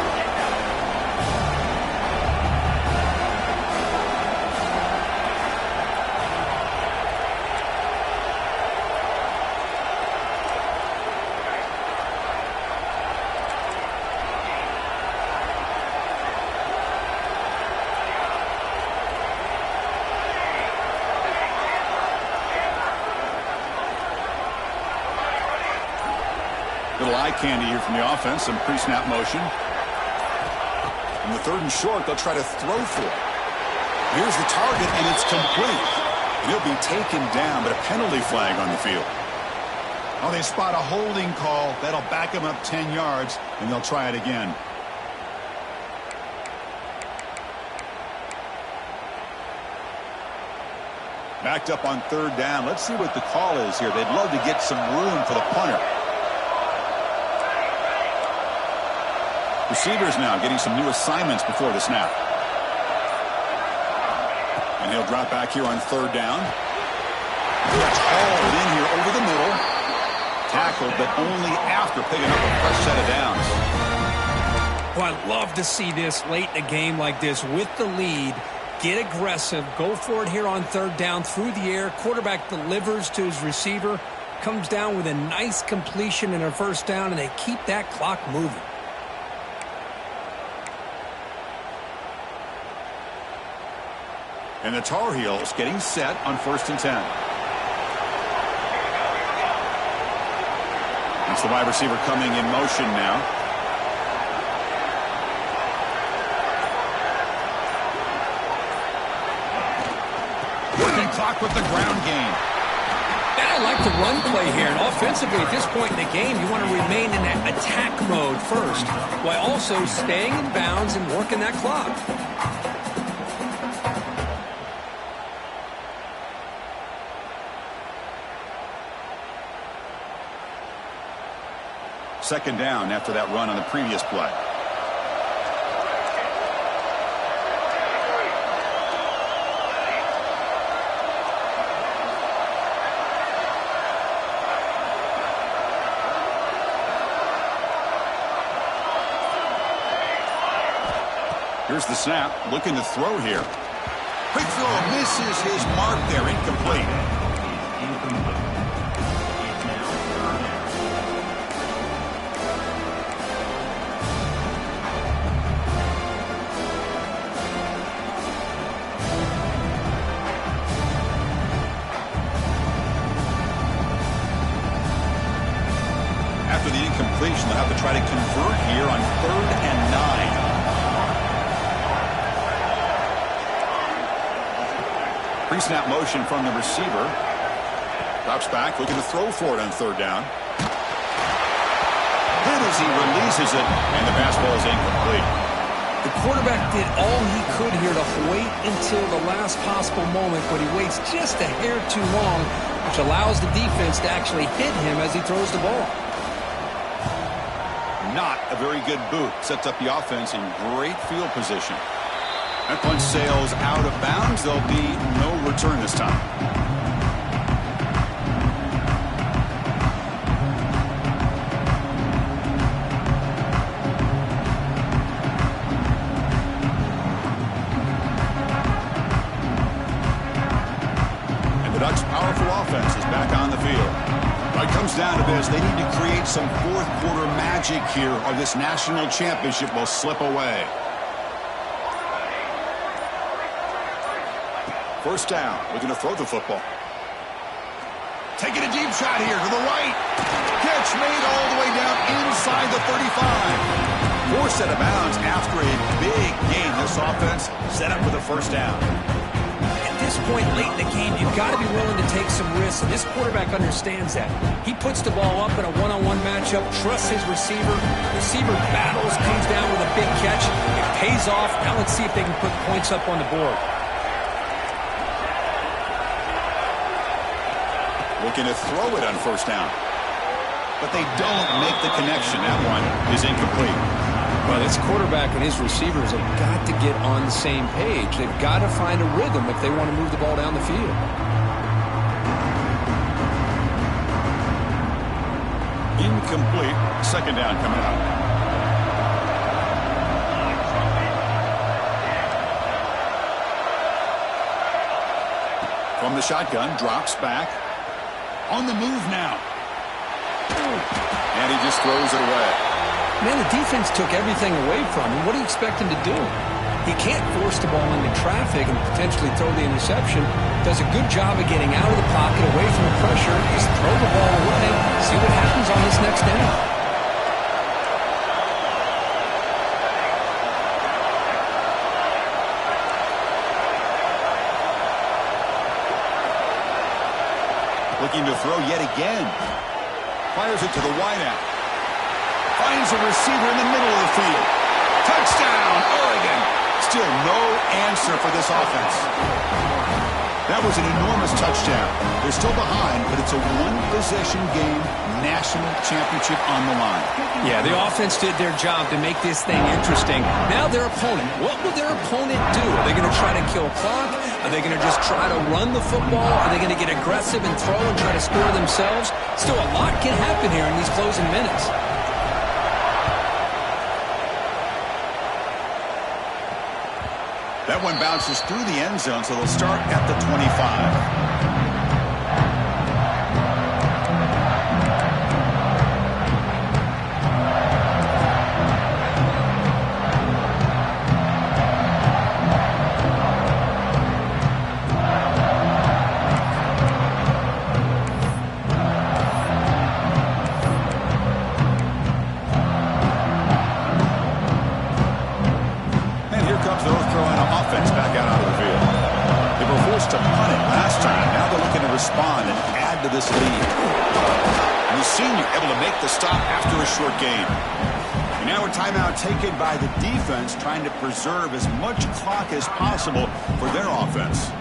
A: Little eye candy here from the offense, some pre-snap motion. On the third and short, they'll try to throw for it. Here's the target, and it's complete. And he'll be taken down, but a penalty flag on the field. Oh, they spot a holding call. That'll back him up 10 yards, and they'll try it again. Backed up on third down. Let's see what the call is here. They'd love to get some room for the punter. Receivers now getting some new assignments before the snap. And he'll drop back here on third down. Gets hauled in here over the middle. Tackled, but only after picking up a fresh set of downs.
B: Well, I love to see this late in a game like this with the lead. Get aggressive. Go for it here on third down through the air. Quarterback delivers to his receiver. Comes down with a nice completion in a first down, and they keep that clock moving.
A: And the Tar Heels getting set on 1st and 10. It's the wide receiver coming in motion now. Working clock with the ground game.
B: And I like the run play here. And offensively, at this point in the game, you want to remain in that attack mode first, while also staying in bounds and working that clock.
A: Second down after that run on the previous play. Here's the snap, looking to throw here. Quick throw, misses his mark there, incomplete. After the incompletion, they'll have to try to convert here on 3rd and 9. Pre-snap motion from the receiver. Drops back, looking to throw for it on 3rd down. Then as he releases it, and the pass ball is incomplete.
B: The quarterback did all he could here to wait until the last possible moment, but he waits just a hair too long, which allows the defense to actually hit him as he throws the ball.
A: Not a very good boot. Sets up the offense in great field position. That punch sails out of bounds. There'll be no return this time. And the Ducks' powerful offense is back on the field. It comes down to this. They need to create some fourth quarter magic here, or this national championship will slip away. First down, looking to throw the football. Taking a deep shot here to the right. Catch made all the way down inside the 35. Forced out of bounds after a big gain. This offense set up with a first down.
B: At this point late in the game, you've got to be willing to take some risks, and this quarterback understands that. He puts the ball up in a one-on-one matchup, trusts his receiver. Receiver battles, comes down with a big catch. It pays off. Now let's see if they can put points up on the board.
A: Looking to throw it on first down. But they don't make the connection. That one is incomplete.
B: Well, this quarterback and his receivers have got to get on the same page. They've got to find a rhythm if they want to move the ball down the field.
A: Incomplete. Second down coming out. From the shotgun, drops back. On the move now. And he just throws it away.
B: Man, the defense took everything away from him. What do you expect him to do? He can't force the ball into traffic and potentially throw the interception. Does a good job of getting out of the pocket, away from the pressure. Just throw the ball away. See what happens on this next down.
A: Looking to throw yet again. Fires it to the wideout. Finds a receiver in the middle of the field. Touchdown, Oregon. Still no answer for this offense. That was an enormous touchdown. They're still behind, but it's a one-possession game, national championship on the line.
B: Yeah, the offense did their job to make this thing interesting. Now their opponent, what will their opponent do? Are they going to try to kill clock? Are they going to just try to run the football? Are they going to get aggressive and throw and try to score themselves? Still, a lot can happen here in these closing minutes.
A: That one bounces through the end zone, so they'll start at the 25. Respond and add to this lead. And the senior able to make the stop after a short game. And now a timeout taken by the defense, trying to preserve as much clock as possible for their offense.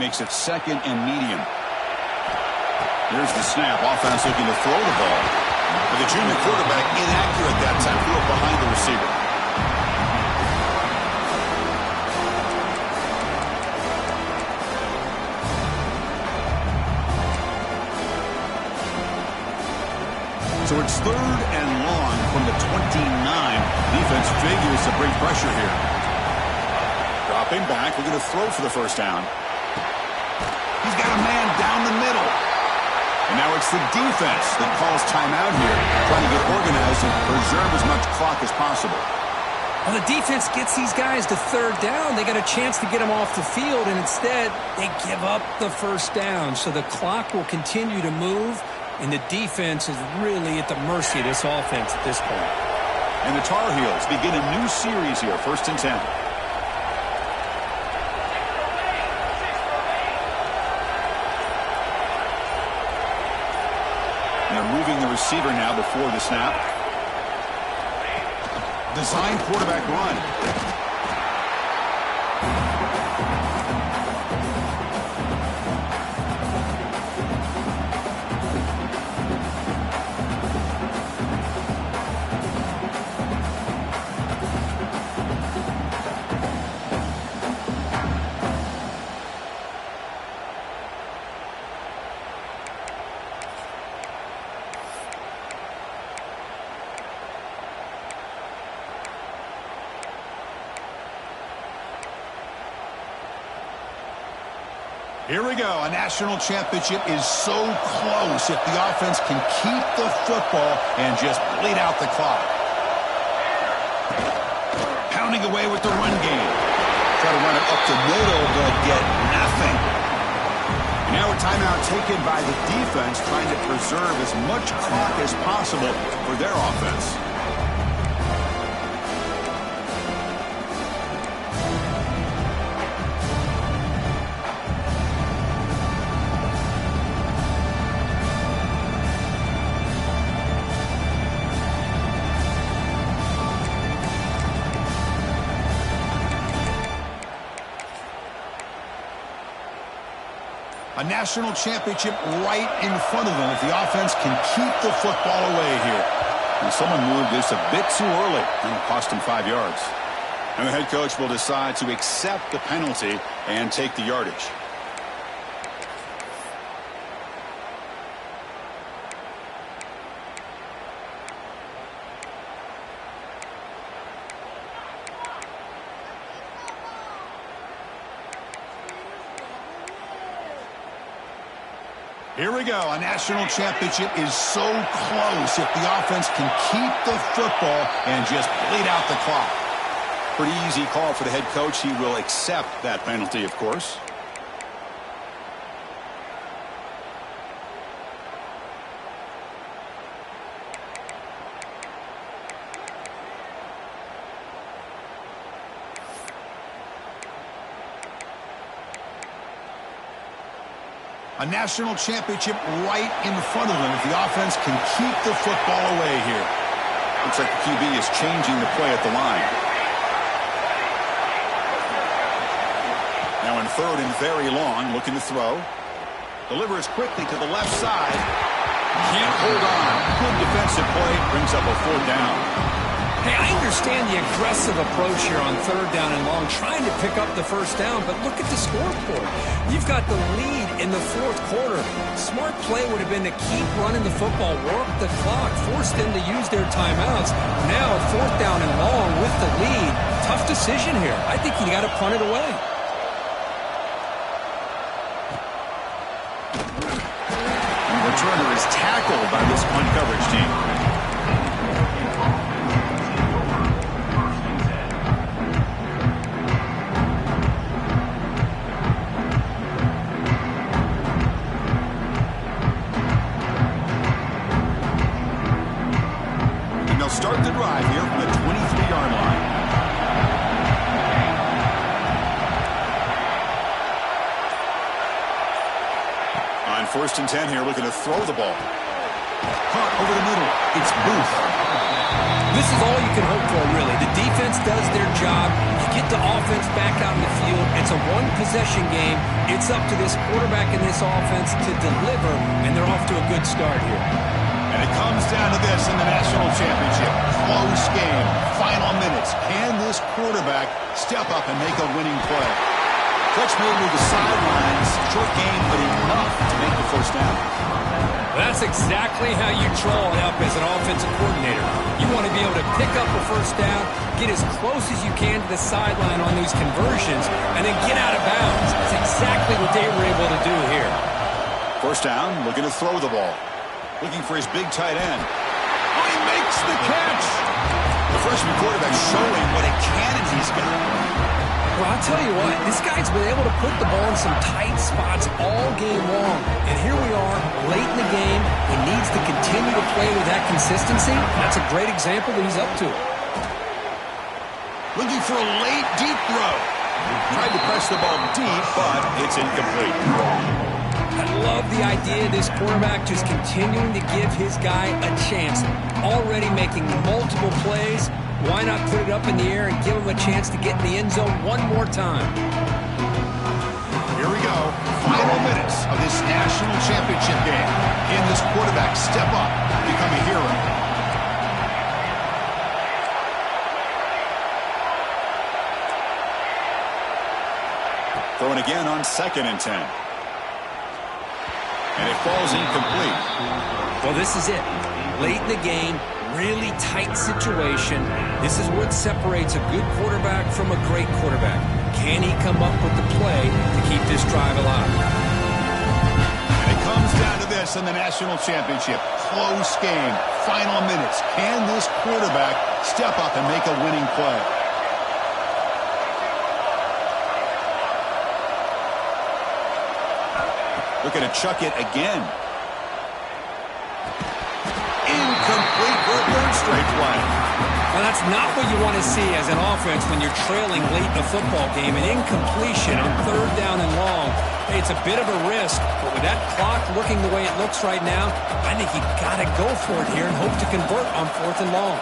A: makes it 2nd and medium. Here's the snap. Offense looking to throw the ball. But the junior quarterback inaccurate that time. Threw it behind the receiver. So it's 3rd and long from the 29. Defense figures to bring pressure here. Dropping back. We're going to throw for the first down. He's got a man down the middle. And now it's the defense that calls timeout here, trying to get organized and preserve as much clock as possible.
B: Well, the defense gets these guys to 3rd down. They got a chance to get them off the field, and instead they give up the first down. So the clock will continue to move, and the defense is really at the mercy of this offense at this point.
A: And the Tar Heels begin a new series here, 1st and 10. They're moving the receiver now before the snap. Design quarterback run. Here we go. A national championship is so close if the offense can keep the football and just bleed out the clock. Pounding away with the run game. Try to run it up the middle, but get nothing. And now a timeout taken by the defense, trying to preserve as much clock as possible for their offense. A national championship right in front of them if the offense can keep the football away here. And someone moved this a bit too early, and it cost him 5 yards. And the head coach will decide to accept the penalty and take the yardage. Here we go. A national championship is so close if the offense can keep the football and just bleed out the clock. Pretty easy call for the head coach. He will accept that penalty, of course. A national championship right in front of them if the offense can keep the football away here. Looks like the QB is changing the play at the line. Now in 3rd and very long, looking to throw. Delivers quickly to the left side. Can't hold on. Good defensive play. Brings up a 4th down.
B: Hey, I understand the aggressive approach here on 3rd down and long, trying to pick up the first down, but look at the scoreboard. You've got the lead in the 4th quarter. Smart play would have been to keep running the football, work the clock, force them to use their timeouts. Now 4th down and long with the lead. Tough decision here. I think you got to punt it away.
A: And the returner is tackled by this punt coverage team. Start the drive here from the 23-yard line. On 1st and 10 here, looking to throw the ball. Caught over the middle. It's Booth.
B: This is all you can hope for, really. The defense does their job. You get the offense back out in the field. It's a one-possession game. It's up to this quarterback and this offense to deliver, and they're off to a good start here.
A: And it comes down to this in the national championship. Close game. Final minutes. Can this quarterback step up and make a winning play? Catch made to the sidelines. Short game, but enough to make the first down.
B: That's exactly how you draw it up as an offensive coordinator. You want to be able to pick up a first down, get as close as you can to the sideline on these conversions, and then get out of bounds. That's exactly what they were able to do here.
A: First down, looking to throw the ball. Looking for his big tight end. Oh, he makes the catch! The freshman quarterback showing what a cannon he's got.
B: Well, I'll tell you what, this guy's been able to put the ball in some tight spots all game long. And here we are, late in the game. He needs to continue to play with that consistency. That's a great example that he's up to it.
A: Looking for a late, deep throw. Tried to press the ball deep, but it's incomplete.
B: I love the idea of this quarterback just continuing to give his guy a chance. Already making multiple plays. Why not put it up in the air and give him a chance to get in the end zone one more time?
A: Here we go. Final minutes of this national championship game. Can this quarterback step up, become a hero? Throwing again on 2nd and 10. And it falls incomplete.
B: Well, this is it. Late in the game, really tight situation. This is what separates a good quarterback from a great quarterback. Can he come up with the play to keep this drive alive?
A: And it comes down to this in the national championship. Close game. Final minutes. Can this quarterback step up and make a winning play? Looking to chuck it again. Incomplete for a third straight play.
B: Well, that's not what you want to see as an offense when you're trailing late in a football game. An incompletion on 3rd down and long. Hey, it's a bit of a risk, but with that clock looking the way it looks right now, I think you got to go for it here and hope to convert on 4th and long.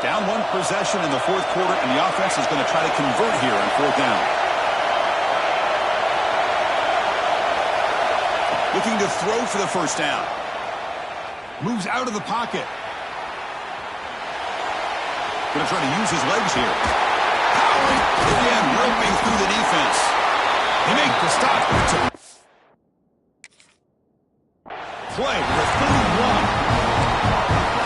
A: Down 1 possession in the 4th quarter, and the offense is going to try to convert here on 4th down. Looking to throw for the first down. Moves out of the pocket. Going to try to use his legs here. Powering again, ripping through the defense. He makes the stop. Play with 31.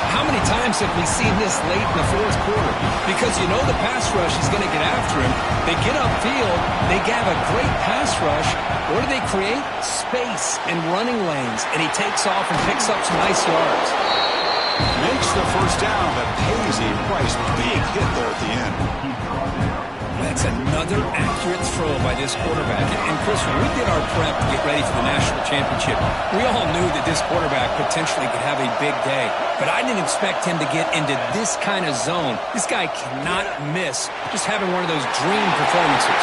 B: How many times have we seen this late in the 4th quarter? Because you know the pass rush is going to get after him. They get upfield. They have a great pass rush. What do they create? Space and running lanes. And he takes off and picks up some nice yards.
A: Makes the first down, but pays a price. Big hit there at the end.
B: That's another accurate throw by this quarterback. And Chris, when we did our prep to get ready for the national championship, we all knew that this quarterback potentially could have a big day. But I didn't expect him to get into this kind of zone. This guy cannot miss. Just having one of those dream performances.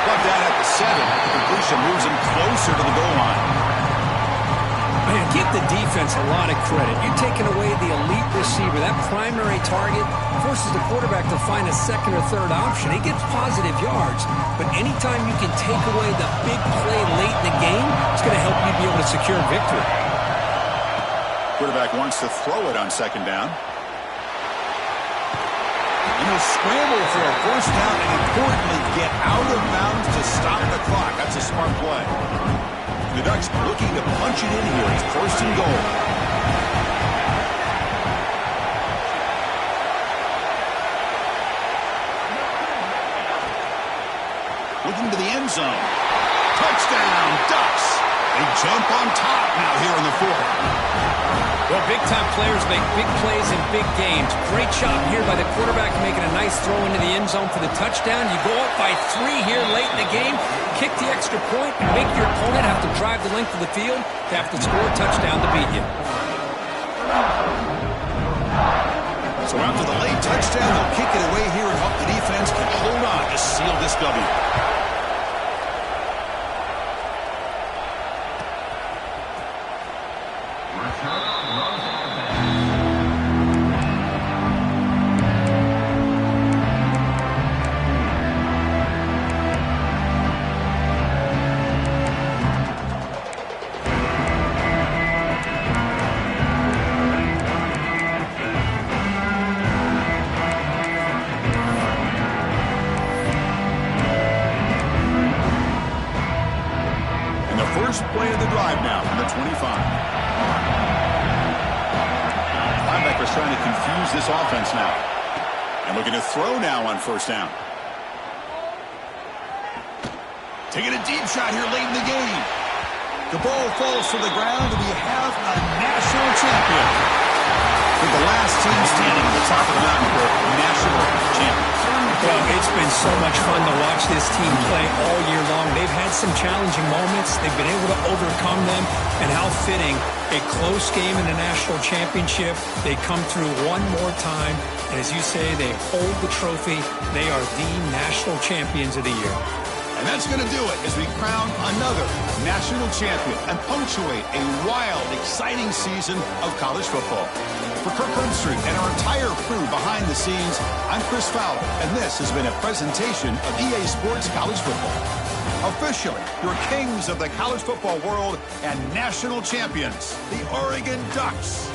A: Brought down at the 7. The completion moves him closer to the goal line.
B: Man, give the defense a lot of credit. You're taking away the elite receiver. That primary target forces the quarterback to find a 2nd or 3rd option. He gets positive yards, but anytime you can take away the big play late in the game, it's going to help you be able to secure victory.
A: Quarterback wants to throw it on 2nd down. And he'll scramble for a first down and importantly get out of bounds to stop the clock. That's a smart play. The Ducks looking to punch it in here. It's 1st and goal. Looking to the end zone. Touchdown, Ducks. They jump on top now here in the 4th.
B: Well, big-time players make big plays in big games. Great job here by the quarterback making a nice throw into the end zone for the touchdown. You go up by 3 here late in the game, kick the extra point, and make your opponent have to drive the length of the field to have to score a touchdown to beat you.
A: So after the late touchdown, they'll kick it away here and hope the defense can hold on to seal this W. first play of the drive now from the 25. Linebacker's trying to confuse this offense now. And looking to throw now on first down. Taking a deep shot here late in the game. The ball falls to the ground, and we have a national champion. With the last team standing at the top of the mountain for national champions.
B: Well, it's been so much fun to watch this team play all year long. They've had some challenging moments. They've been able to overcome them. And how fitting, a close game in the national championship. They come through one more time. And as you say, they hold the trophy. They are the national champions of the year.
A: And that's going to do it as we crown another national champion and punctuate a wild, exciting season of college football. For Kirk Herbstreit and our entire crew behind the scenes, I'm Chris Fowler, and this has been a presentation of EA Sports College Football. Officially, your kings of the college football world and national champions, the Oregon Ducks.